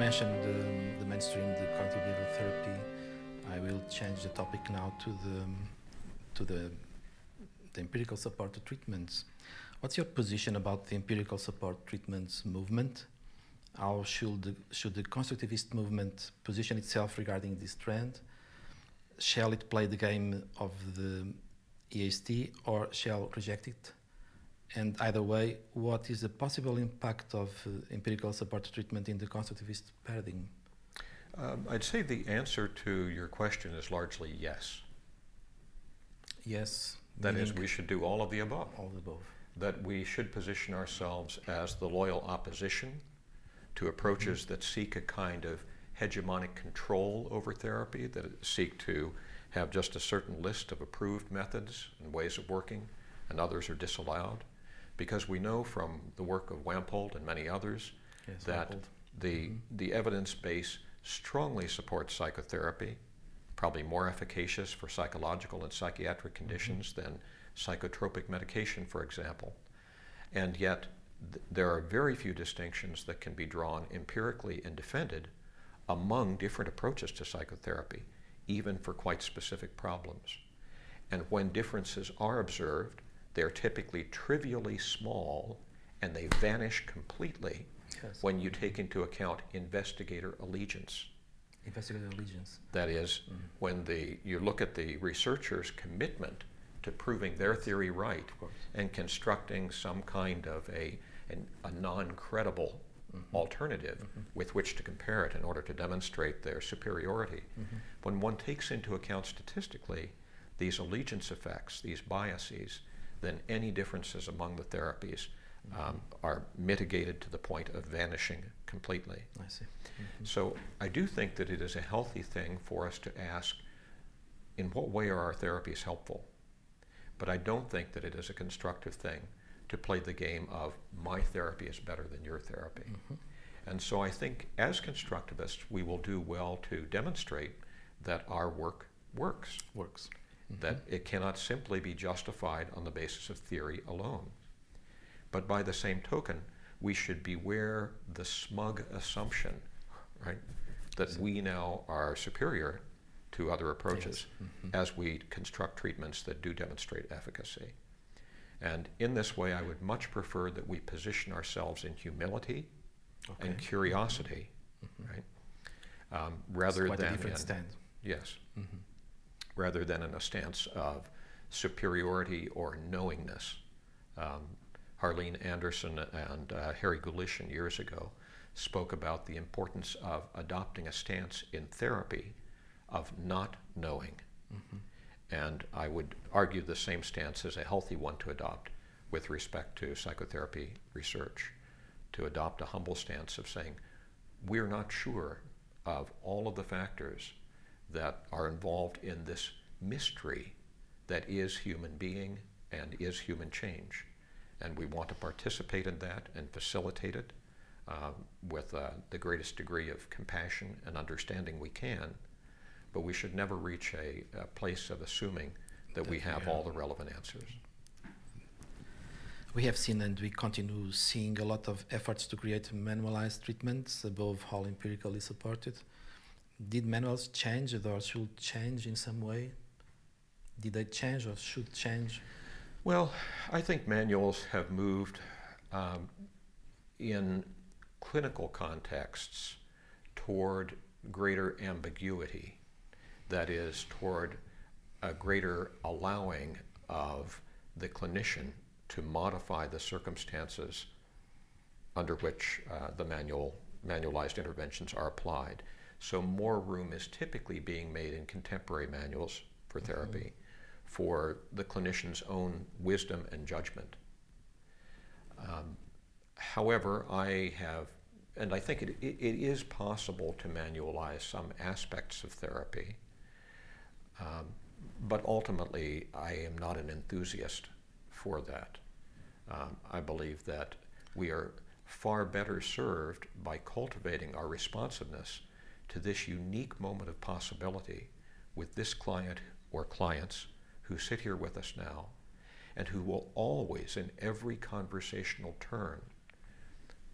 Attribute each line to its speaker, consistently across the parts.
Speaker 1: mentioned the mainstream, the cognitive behavioral therapy. I will change the topic now to the empirical support to treatments. What's your position about the empirical support treatments movement? How should the constructivist movement position itself regarding this trend? Shall it play the game of the EST or shall reject it? And either way, what is the possible impact of empirical support treatment in the constructivist paradigm?
Speaker 2: I'd say the answer to your question is largely yes.
Speaker 1: Yes.
Speaker 2: That is, we should do all of the above.
Speaker 1: All of the above.
Speaker 2: That we should position ourselves as the loyal opposition to approaches that seek a kind of hegemonic control over therapy, that seek to have just a certain list of approved methods and ways of working, and others are disallowed. Because we know from the work of Wampold and many others that the evidence base strongly supports psychotherapy, probably more efficacious for psychological and psychiatric conditions than psychotropic medication, for example. And yet, there are very few distinctions that can be drawn empirically and defended among different approaches to psychotherapy, even for quite specific problems. And when differences are observed, they're typically trivially small and they vanish completely when you take into account investigator allegiance.
Speaker 1: Investigator allegiance.
Speaker 2: That is, when you look at the researcher's commitment to proving their theory right and constructing some kind of a non-credible alternative with which to compare it in order to demonstrate their superiority. When one takes into account statistically these allegiance effects, these biases, then any differences among the therapies are mitigated to the point of vanishing completely.
Speaker 1: I see.
Speaker 2: So I do think that it is a healthy thing for us to ask, in what way are our therapies helpful? But I don't think that it is a constructive thing to play the game of my therapy is better than your therapy. And so I think as constructivists, we will do well to demonstrate that our work works. That it cannot simply be justified on the basis of theory alone. But by the same token, we should beware the smug assumption, right, that we now are superior to other approaches as we construct treatments that do demonstrate efficacy. And in this way, I would much prefer that we position ourselves in humility and curiosity, right, rather
Speaker 1: quite
Speaker 2: than
Speaker 1: a different stand.
Speaker 2: Yes. Rather than in a stance of superiority or knowingness. Harlene Anderson and Harry Gulishin years ago spoke about the importance of adopting a stance in therapy of not knowing. And I would argue the same stance is a healthy one to adopt with respect to psychotherapy research, to adopt a humble stance of saying, we're not sure of all of the factors that are involved in this mystery that is human being and is human change. And we want to participate in that and facilitate it with the greatest degree of compassion and understanding we can. But we should never reach a place of assuming that we have all the relevant answers.
Speaker 1: We have seen and we continue seeing a lot of efforts to create manualized treatments, above all empirically supported. Did manuals change or should change in some way? Did they change or should change?
Speaker 2: Well, I think manuals have moved in clinical contexts toward greater ambiguity. That is, toward a greater allowing of the clinician to modify the circumstances under which the manualized interventions are applied. So more room is typically being made in contemporary manuals for therapy for the clinician's own wisdom and judgment. However, I think it is possible to manualize some aspects of therapy, but ultimately I am not an enthusiast for that. I believe that we are far better served by cultivating our responsiveness to this unique moment of possibility with this client or clients who sit here with us now and who will always, in every conversational turn,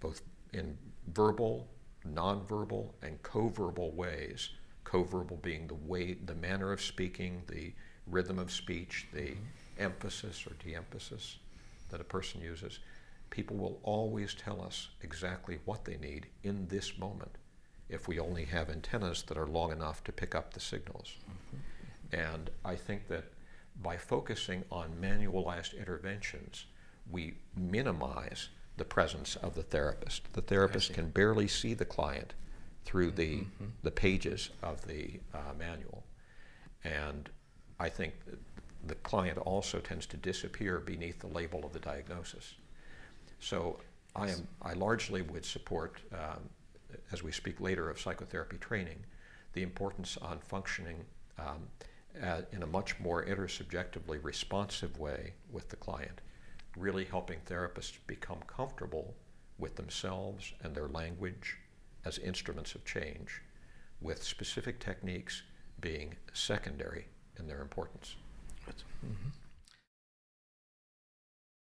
Speaker 2: both in verbal nonverbal and coverbal ways, coverbal being the way, the manner of speaking, the rhythm of speech, the emphasis or de-emphasis that a person uses. People will always tell us exactly what they need in this moment if we only have antennas that are long enough to pick up the signals. And I think that by focusing on manualized interventions, we minimize the presence of the therapist. The therapist can barely see the client through the pages of the manual. And I think the client also tends to disappear beneath the label of the diagnosis. So I largely would support, as we speak later of psychotherapy training, the importance on functioning in a much more intersubjectively responsive way with the client, really helping therapists become comfortable with themselves and their language as instruments of change, with specific techniques being secondary in their importance.
Speaker 1: Good.